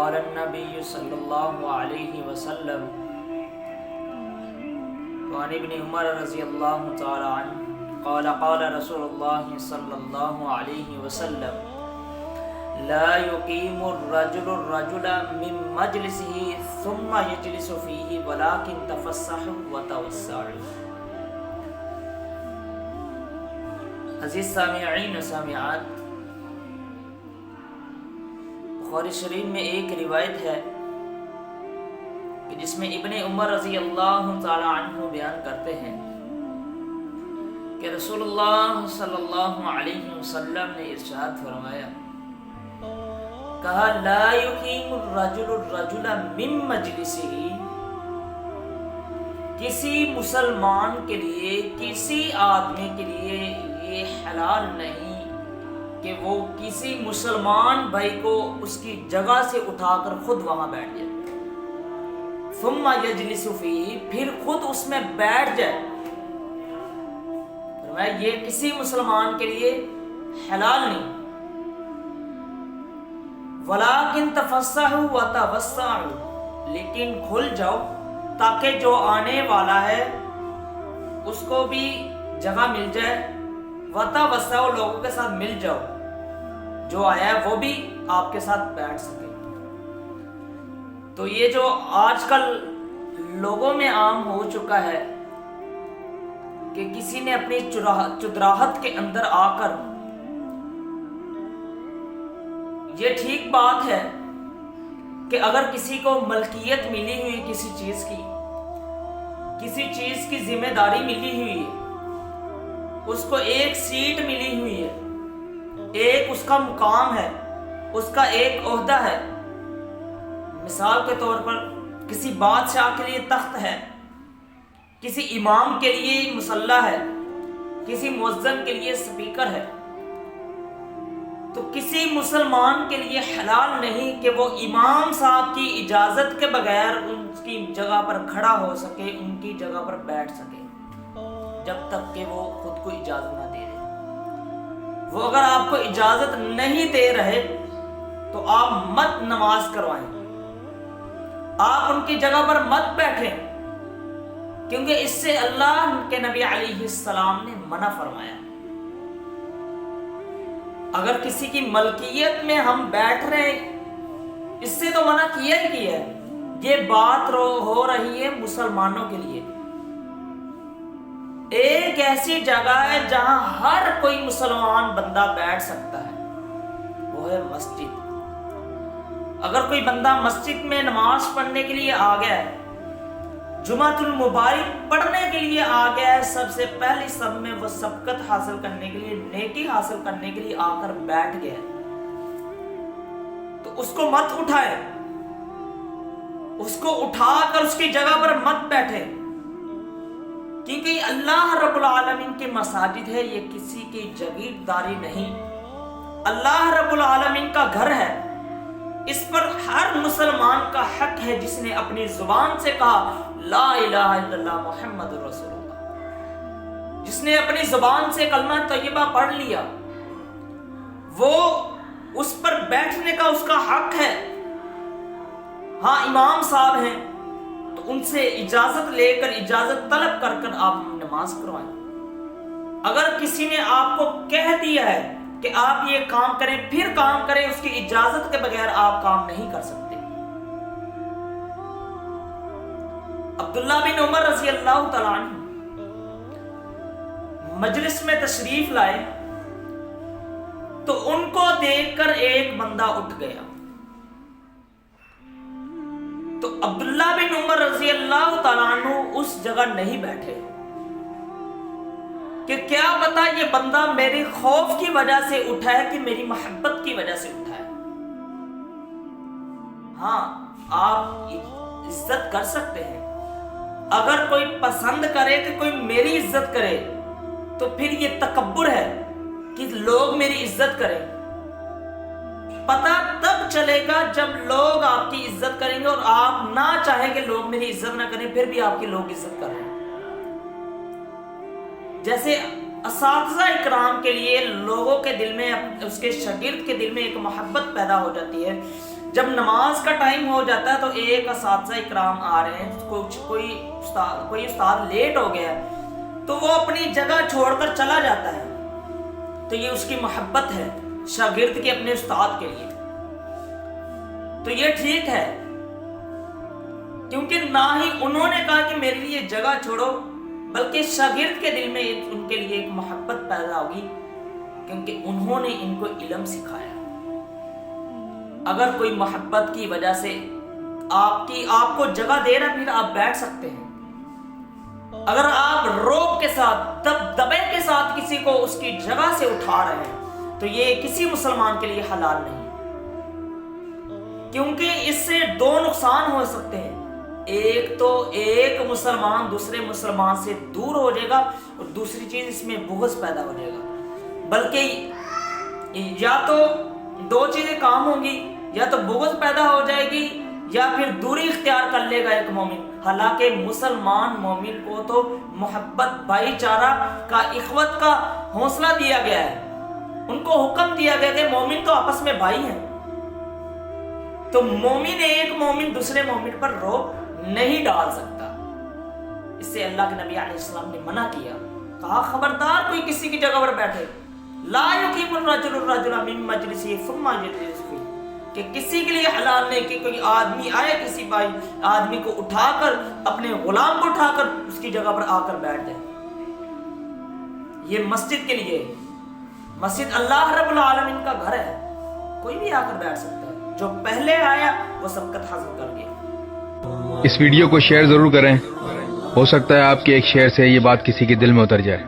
قال النبي صلى الله عليه وسلم وعن ابن عمر رضی اللہ تعالی عنہ قال قال رسول اللہ صلی اللہ علیہ وسلم لا يقيم الرجل الرجل من مجلسه ثم يجلس فيه ولكن تفسحوا وتوسعوا۔ عزیز سامعین و سامعات، بخاری شریف میں ایک روایت ہے کہ جس میں ابن عمر رضی اللہ تعالی عنہ بیان کرتے ہیں کہ رسول اللہ صلی اللہ علیہ وسلم نے ارشاد فرمایا، کہا لا یقیم الرجل الرجل من مجلسہ، کسی مسلمان کے لیے، کسی آدمی کے لیے یہ حلال نہیں کہ وہ کسی مسلمان بھائی کو اس کی جگہ سے اٹھا کر خود وہاں بیٹھ جائے، ثم یجلس فیہ، پھر خود اس میں بیٹھ جائے۔ فرمایا یہ کسی مسلمان کے لیے حلال نہیں۔ ولیکن تفسحوا وتوسعوا، لیکن کھل جاؤ تاکہ جو آنے والا ہے اس کو بھی جگہ مل جائے، وتوسعوا، لوگوں کے ساتھ مل جاؤ، جو آیا ہے وہ بھی آپ کے ساتھ بیٹھ سکے۔ تو یہ جو آج کل لوگوں میں عام ہو چکا ہے کہ کسی نے اپنی چدراہت کے اندر آ کر، یہ ٹھیک بات ہے کہ اگر کسی کو ملکیت ملی ہوئی کسی چیز کی ذمہ داری ملی ہوئی ہے، اس کو ایک سیٹ ملی ہوئی ہے، ایک اس کا مقام ہے، اس کا ایک عہدہ ہے۔ مثال کے طور پر کسی بادشاہ کے لیے تخت ہے، کسی امام کے لیے مصلی ہے، کسی مؤذن کے لیے سپیکر ہے، تو کسی مسلمان کے لیے حلال نہیں کہ وہ امام صاحب کی اجازت کے بغیر ان کی جگہ پر کھڑا ہو سکے، ان کی جگہ پر بیٹھ سکے، جب تک کہ وہ خود کو اجازت نہ دے رہے۔ وہ اگر آپ کو اجازت نہیں دے رہے تو آپ مت نماز کروائیں، آپ ان کی جگہ پر مت بیٹھیں، کیونکہ اس سے اللہ کے نبی علیہ السلام نے منع فرمایا۔ اگر کسی کی ملکیت میں ہم بیٹھ رہے ہیں، اس سے تو منع کیا ہی کیا ہے۔ یہ بات ہو رہی ہے مسلمانوں کے لیے۔ ایک ایسی جگہ ہے جہاں ہر کوئی مسلمان بندہ بیٹھ سکتا ہے، وہ ہے مسجد۔ اگر کوئی بندہ مسجد میں نماز پڑھنے کے لیے آ گیا ہے، جمعۃ المبارک پڑھنے کے لیے آ گیا ہے، سب سے پہلی سب میں وہ سبقت حاصل کرنے کے لیے، نیکی حاصل کرنے کے لیے آ کر بیٹھ گیا ہے، تو اس کو مت اٹھائے، اس کو اٹھا کر اس کی جگہ پر مت بیٹھے، کیونکہ اللہ رب العالمین کی مساجد ہے، یہ کسی کی جگیرداری نہیں، اللہ رب العالمین کا گھر ہے۔ اس پر ہر مسلمان کا حق ہے جس نے اپنی زبان سے کہا لا الہ الا اللہ محمد رسول اللہ، جس نے اپنی زبان سے کلمہ طیبہ پڑھ لیا، وہ اس پر بیٹھنے کا اس کا حق ہے۔ ہاں امام صاحب ہیں تو ان سے اجازت لے کر، اجازت طلب کر کر آپ نماز کروائیں۔ اگر کسی نے آپ کو کہہ دیا ہے کہ آپ یہ کام کریں، پھر کام کریں، اس کی اجازت کے بغیر آپ کام نہیں کر سکتے۔ عبداللہ بن عمر رضی اللہ تعالیٰ عنہ مجلس میں تشریف لائے تو ان کو دیکھ کر ایک بندہ اٹھ گیا، تو عبداللہ بن عمر رضی اللہ تعالیٰ عنہ اس جگہ نہیں بیٹھے کہ کیا پتا یہ بندہ میری خوف کی وجہ سے اٹھا ہے کہ میری محبت کی وجہ سے اٹھا ہے۔ ہاں آپ عزت کر سکتے ہیں، اگر کوئی پسند کرے کہ کوئی میری عزت کرے تو پھر یہ تکبر ہے کہ لوگ میری عزت کریں۔ پتہ تب چلے گا جب لوگ آپ کی عزت کریں گے، اور آپ نہ چاہیں کہ لوگ میری عزت نہ کریں، پھر بھی آپ کی لوگ عزت کر رہے ہیں۔ جیسے اساتذہ اکرام کے لیے لوگوں کے دل میں، اس کے شاگرد کے دل میں ایک محبت پیدا ہو جاتی ہے، جب نماز کا ٹائم ہو جاتا ہے تو ایک اساتذہ اکرام آ رہے ہیں، کوئی استاد لیٹ ہو گیا تو وہ اپنی جگہ چھوڑ کر چلا جاتا ہے، تو یہ اس کی محبت ہے شاگرد کی اپنے استاد کے لیے، تو یہ ٹھیک ہے، کیونکہ نہ ہی انہوں نے کہا کہ میرے لیے جگہ چھوڑو، بلکہ شاگرد کے دل میں ان کے لیے ایک محبت پیدا ہوگی، کیونکہ انہوں نے ان کو علم سکھایا۔ اگر کوئی محبت کی وجہ سے آپ کو جگہ دے رہا، پھر آپ بیٹھ سکتے ہیں۔ اگر آپ روب کے ساتھ، دبدبے کے ساتھ کسی کو اس کی جگہ سے اٹھا رہے ہیں تو یہ کسی مسلمان کے لیے حلال نہیں، کیونکہ اس سے دو نقصان ہو سکتے ہیں۔ ایک تو ایک مسلمان دوسرے مسلمان سے دور ہو جائے گا، اور دوسری چیز اس میں بغض پیدا ہو جائے گا، بلکہ یا تو دو چیزیں کام ہوں گی، یا تو بغض پیدا ہو جائے گی یا پھر دوری اختیار کر لے گا ایک مومن۔ حالانکہ مسلمان مومن کو تو محبت، بھائی چارہ کا، اخوت کا حوصلہ دیا گیا ہے، ان کو حکم دیا گیا کہ مومن تو آپس میں بھائی ہیں، تو مومن ایک مومن دوسرے مومن پر رعب نہیں ڈال سکتا۔ اس سے اللہ کے نبی علیہ السلام نے منع کیا، کہا خبردار کوئی کسی کی جگہ پر بیٹھے، لا یقیم الرجل الرجل من مجلسہ ثم یجلس فیہ، کہ کسی کے لیے حلال نہیں کہ کوئی آدمی آئے، کسی بھائی آدمی کو اٹھا کر، اپنے غلام کو اٹھا کر اس کی جگہ پر آ کر بیٹھ جائے۔ یہ مسجد کے لیے، مسجد اللہ رب العالمین کا گھر ہے، کوئی بھی آ کر بیٹھ سکتا ہے، جو پہلے آیا وہ سبقت حاصل کر گیا۔ اس ویڈیو کو شیئر ضرور کریں، ہو سکتا ہے آپ کے ایک شیئر سے یہ بات کسی کے دل میں اتر جائے۔